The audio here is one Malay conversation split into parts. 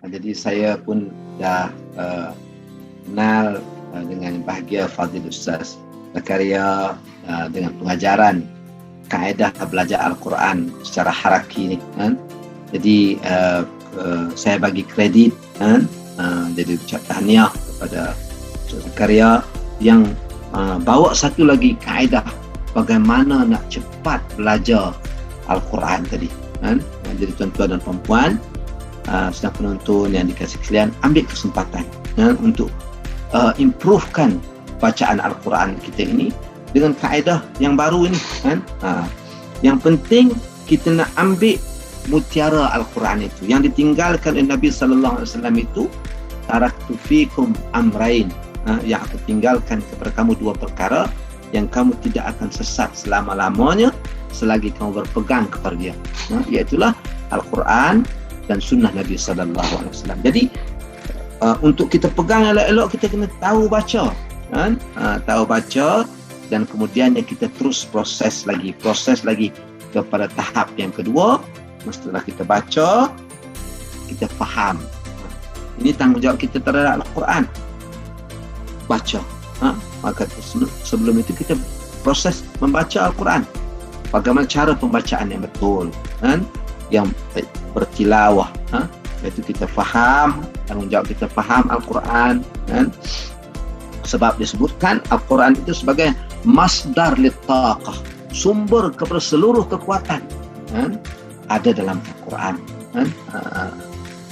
Jadi saya pun dah kenal dengan bahagia Fadil Ustaz Zakaria dengan pengajaran kaedah belajar Al-Quran secara haraki ni kan. Jadi saya bagi kredit kan. Jadi ucap tahniah kepada Ustaz Zakaria yang bawa satu lagi kaedah bagaimana nak cepat belajar Al-Quran tadi kan. Jadi tuan-tuan dan puan-puan, sedang penonton yang dikasih sekalian, ambil kesempatan kan, untuk improvekan bacaan Al-Quran kita ini dengan kaedah yang baru ini kan. Yang penting kita nak ambil mutiara Al-Quran itu. Yang ditinggalkan oleh Nabi sallallahu alaihi wasallam itu, taraktu fikum amrain, yang aku tinggalkan kepada kamu dua perkara yang kamu tidak akan sesat selama-lamanya selagi kamu berpegang kepada dia, iaitulah Al-Quran dan sunnah Nabi sallallahu alaihi wasallam. Jadi untuk kita pegang elok-elok, kita kena tahu baca kan? Tahu baca, dan kemudiannya kita terus proses lagi kepada tahap yang kedua. Setelah kita baca, kita faham. Ini tanggungjawab kita terhadap Al-Quran. Baca. Maka sebelum itu kita proses membaca Al-Quran. Bagaimana cara pembacaan yang betul kan? Yang bertilawah, iaitu kita faham, tanggungjawab kita faham Al-Quran kan? Sebab disebutkan Al-Quran itu sebagai masdar litaqah, sumber kepada seluruh kekuatan kan? Ada dalam Al-Quran kan?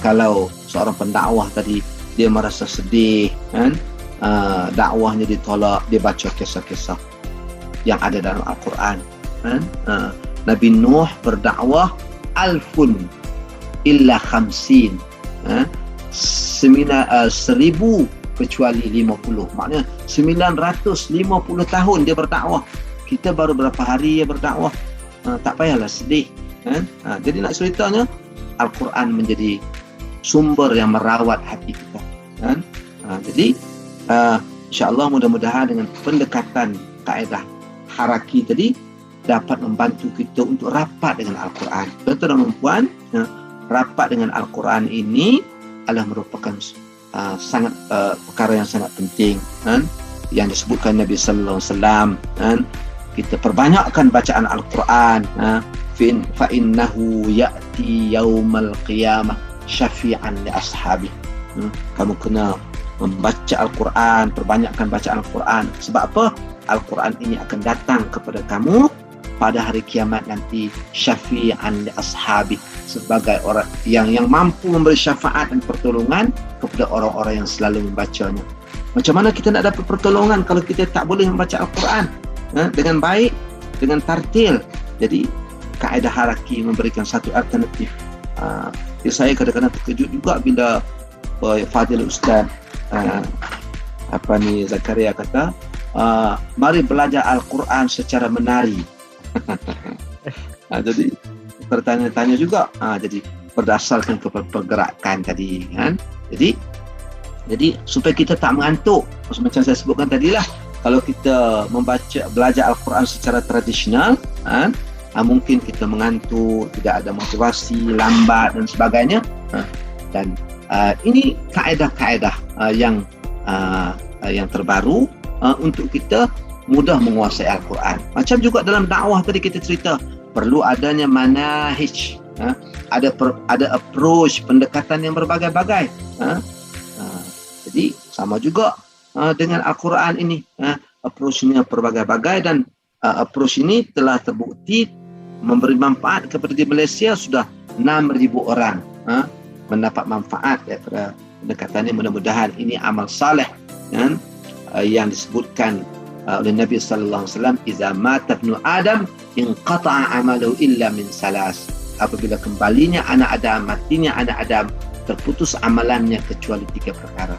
Kalau seorang pendakwah tadi dia merasa sedih kan? Dakwahnya ditolak, dia baca kisah-kisah yang ada dalam Al-Quran kan? Nabi Nuh berdakwah alfun illa khamsin, 1000 kecuali 50, maknanya 950 tahun dia berdakwah. Kita baru berapa hari dia berdakwah. Tak payahlah sedih kan? Jadi nak ceritanya, Al-Quran menjadi sumber yang merawat hati kita kan? Jadi insyaAllah mudah-mudahan dengan pendekatan kaedah haraki tadi dapat membantu kita untuk rapat dengan Al-Quran. Tuan-tuan dan puan, rapat dengan Al-Quran ini adalah merupakan sangat perkara yang sangat penting kan? Yang disebutkan Nabi sallallahu alaihi wasallam kan? Kita perbanyakkan bacaan Al-Quran, fa innahu ya'ti yaumal qiyamah syafi'an li ashabi. Kamu kena membaca Al-Quran, perbanyakkan bacaan Al-Quran. Sebab apa? Al-Quran ini akan datang kepada kamu pada hari kiamat nanti, syafi'an li ashabi, sebagai orang yang mampu memberi syafaat dan pertolongan kepada orang-orang yang selalu membacanya. Macam mana kita nak dapat pertolongan kalau kita tak boleh membaca Al-Quran dengan baik, dengan tartil? Jadi kaedah haraki memberikan satu alternatif. Saya kadang-kadang terkejut juga bila Fadil Ustaz Zakaria kata, mari belajar Al-Quran secara menari. Jadi bertanya-tanya juga, jadi berdasarkan kepada pergerakan tadi kan. Jadi supaya kita tak mengantuk, macam saya sebutkan tadilah, kalau kita belajar Al-Quran secara tradisional kan, mungkin kita mengantuk, tidak ada motivasi, lambat dan sebagainya. Dan ini kaedah-kaedah yang terbaru untuk kita mudah menguasai Al-Quran. Macam juga dalam dakwah tadi kita cerita, perlu adanya manahij, ada approach, pendekatan yang berbagai-bagai. Jadi sama juga dengan Al-Quran ini, approach-nya berbagai-bagai, dan approach ini telah terbukti memberi manfaat kepada di Malaysia. Sudah 6,000 orang mendapat manfaat daripada pendekatan ini. Mudah-mudahan ini amal saleh yang disebutkan oleh Nabi sallallahu alaihi wasallam, iza mata ibnu adam inqata'a amalu illa min salas. Apabila kembalinya anak Adam, matinya anak Adam, terputus amalannya kecuali 3 perkara.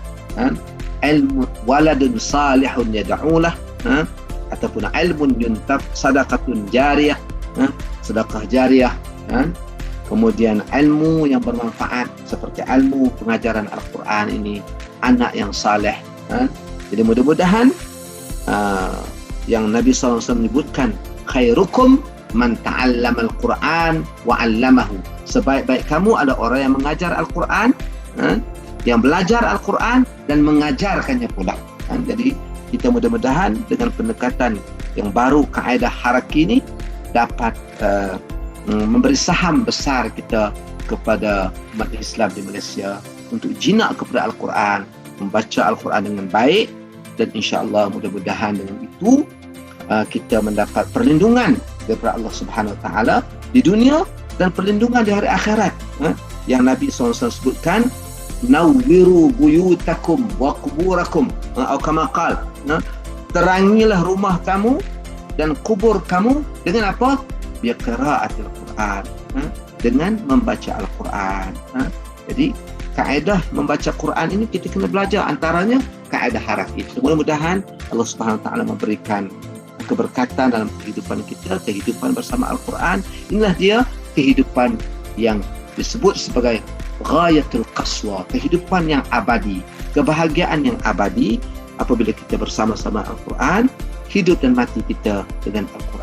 Ilmu waladun salihun yad'ulah, ataupun ilmun yuntab, sadaqatun jariyah, sedekah jariyah, kemudian ilmu yang bermanfaat seperti ilmu pengajaran Al-Quran ini, anak yang saleh. Jadi mudah-mudahan yang Nabi SAW menyebutkan, khairukum man ta'allama al-Quran wa 'allamahu, sebaik-baik kamu adalah orang yang mengajar Al-Quran yang belajar Al-Quran dan mengajarkannya pula. Jadi kita mudah-mudahan dengan pendekatan yang baru kaedah haraki ini dapat memberi saham besar kita kepada umat Islam di Malaysia untuk jinak kepada Al-Quran, membaca Al-Quran dengan baik, dan insya-Allah mudah-mudahan dengan itu kita mendapat perlindungan daripada Allah Subhanahu Wa Taala di dunia dan perlindungan di hari akhirat. Yang Nabi SAW sebutkan, nawwiru buyutakum wa quburakum, atau kama qala, terangilah rumah kamu dan kubur kamu dengan apa? Bi qiraatil Quran, dengan membaca Al-Quran. Jadi kaedah membaca Quran ini kita kena belajar, antaranya kaedah haraki. Mudah-mudahan Allah Subhanahu Wa Taala memberikan keberkatan dalam kehidupan kita, kehidupan bersama Al-Quran. Inilah dia kehidupan yang disebut sebagai ghayatul qaswa, kehidupan yang abadi, kebahagiaan yang abadi apabila kita bersama-sama Al-Quran, hidup dan mati kita dengan Al-Quran.